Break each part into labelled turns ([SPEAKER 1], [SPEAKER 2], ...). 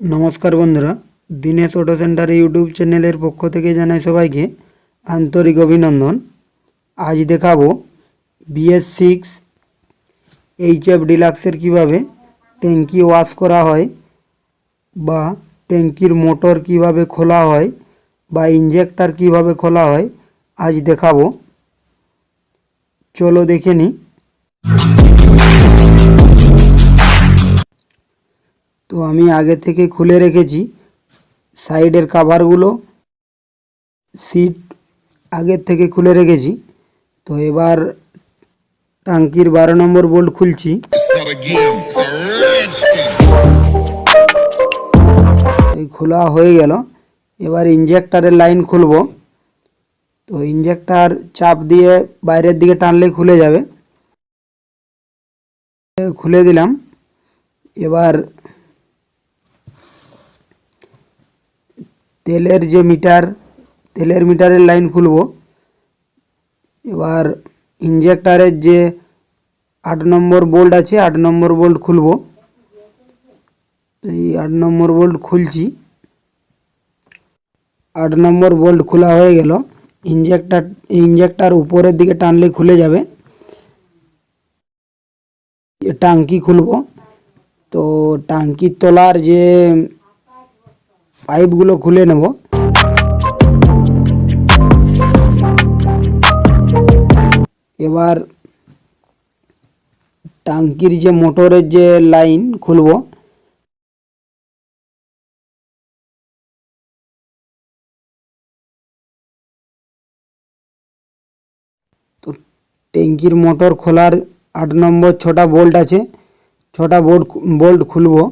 [SPEAKER 1] नमस्कार बंधुरा दिनेश अटो सेंटर यूट्यूब चैनल पक्ष थेके जानाई सबाइके आंतरिक अभिनंदन। आज देखाबो BS6 HF डिलक्सर किभाबे टैंकी वाश करा हय बा टैंकिर मोटर किभाबे खोला हय बा इंजेक्टर किभाबे खोला हय आज देखाबो। चलो देखे नी। तो आमी आगे थेके खुले रेखेছি साइडेर कभारगुलो सीट आगे थेके खुले रेखेছি। तो एबार टांकिर 12 नम्बर बोल्ट खुलছি। खुला हो गेल। एबार इंजेक्टरेर लाइन खुलबो। तो इंजेक्टर चाप दिए बाइरेर दिके टानले खुले जाबे। खुले दिलाम। एबार तेलेर जे मीटार तेलेर मीटारेर लाइन खुलबो। एबार इंजेक्टरेर जे 8 नम्बर बोल्ट आछे 8 नम्बर बोल्ट खुलबो। এই 8 नम्बर बोल्ट खुलছি। 8 नम्बर बोल्ट खुला हो गेल। इंजेक्टर ऊपरेर दिके टानले खुले जाबे। टांकी खुलबो। तो टांकिर तलार जे पाइपगुलो खुले नेब। एबार टांकिर जे मोटरेर जे लाइन खुलबो। तो टैंकिर मोटर खोलार 8 नम्बर छोटा बोल्ट आछे छोटा बोल्ट खुलबो।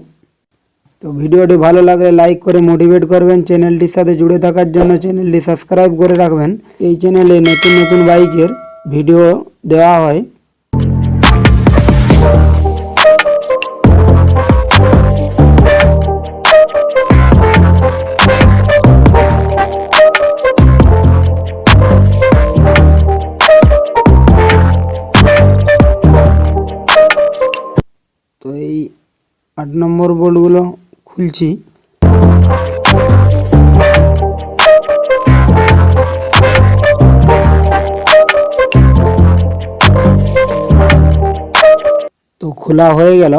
[SPEAKER 1] तो भिडियोटी भालो लागले लाइक करे मोटिवेट करबेन। चैनलटिर साथे जुड़े थाकार जन्य चैनलटी सबस्क्राइब करे राखबेन। এই চ্যানেলে নতুন নতুন বাইকের ভিডিও দেওয়া হয়। তো এই 8 নম্বর বোল্টগুলো খুলছি। তো খোলা হয়ে গেল।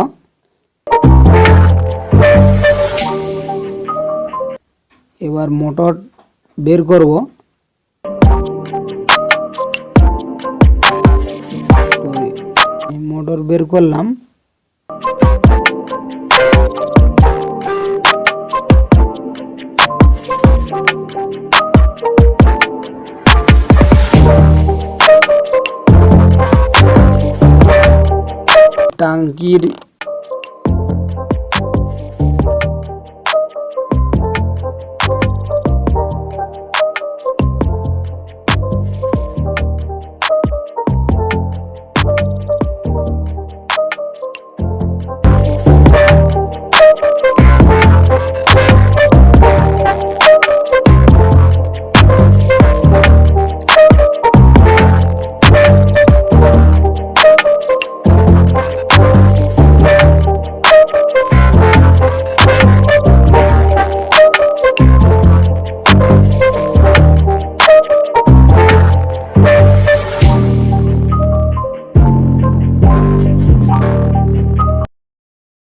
[SPEAKER 1] এবার মোটর বের করব। মোটর বের করলাম। টাঙ্কির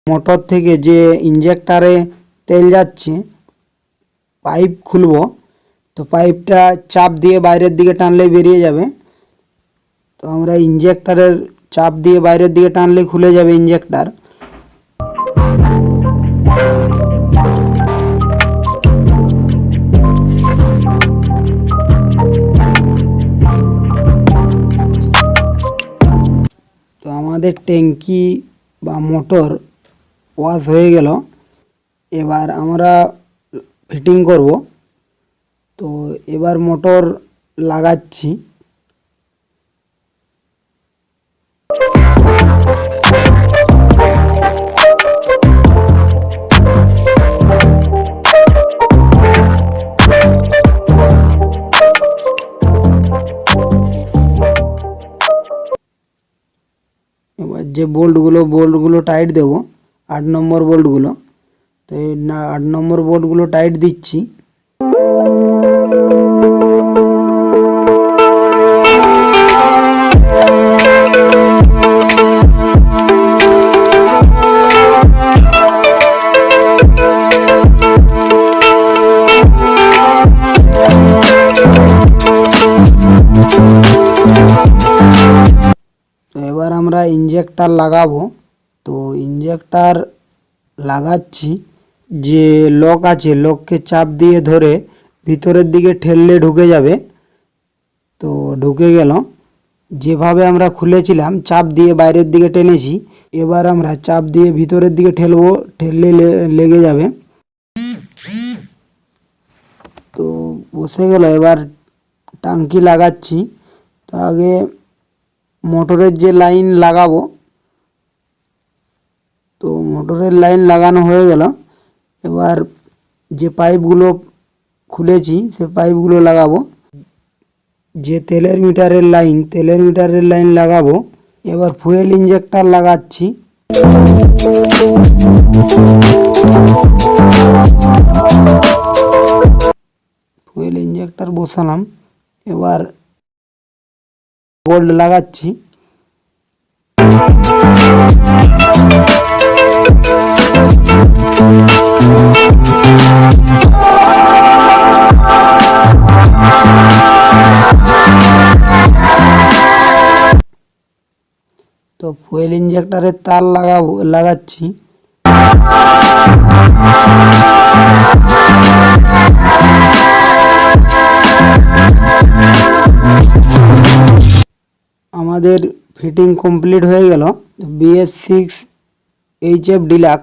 [SPEAKER 1] मोटर থেকে যে ইনজেক্টরে তেল যাচ্ছে পাইপ খুলবো। তো পাইপটা চাপ দিয়ে বাইরের দিকে টানলে বেরিয়ে যাবে। তো আমরা ইনজেক্টরের চাপ দিয়ে বাইরের দিকে টানলে খুলে যাবে ইনজেক্টর। তো আমাদের ট্যাঙ্কি বা মোটর ওয়াশ হয়ে গেল। এবার আমরা ফিটিং করব। তো এবার মোটর লাগাচ্ছি। এবার যে बोल्टगुलो टाइट देव 8 नम्बर बोल्टगुलो। তো এই 8 নম্বর বোল্টগুলো টাইট দিচ্ছি। তো এবার আমরা ইনজেক্টর লাগাবো। তো ইনজেক্টর লাগাচ্ছি। যে লক আছে লককে চাপ দিয়ে ধরে ভিতরের দিকে ঠেললে ঢুকে যাবে। তো ঢুকে গেল। যেভাবে আমরা খুলেছিলাম চাপ দিয়ে বাইরের দিকে টেনেছি, এবার আমরা চাপ দিয়ে ভিতরের দিকে ঠেলবো, ঠেললে লেগে যাবে। তো বসে গেল। এবার টাঙ্কি লাগাচ্ছি। তো আগে মোটরের যে লাইন লাগাবো, তো মোটরের লাইন লাগানো হয়ে গেল। এবার যে পাইপগুলো খুলেছি সে পাইপগুলো লাগাবো। যে তেলের মিটারের লাইন লাগাবো। এবার ফুয়েল ইনজেক্টর লাগাচ্ছি। ফুয়েল ইনজেক্টর বসালাম। এবার গোল্ড লাগাচ্ছি। তো ফুয়েল ইনজেক্টরের তার লাগাচ্ছি। আমাদের ফিটিং কমপ্লিট হয়ে গেল। BS6 HF deluxe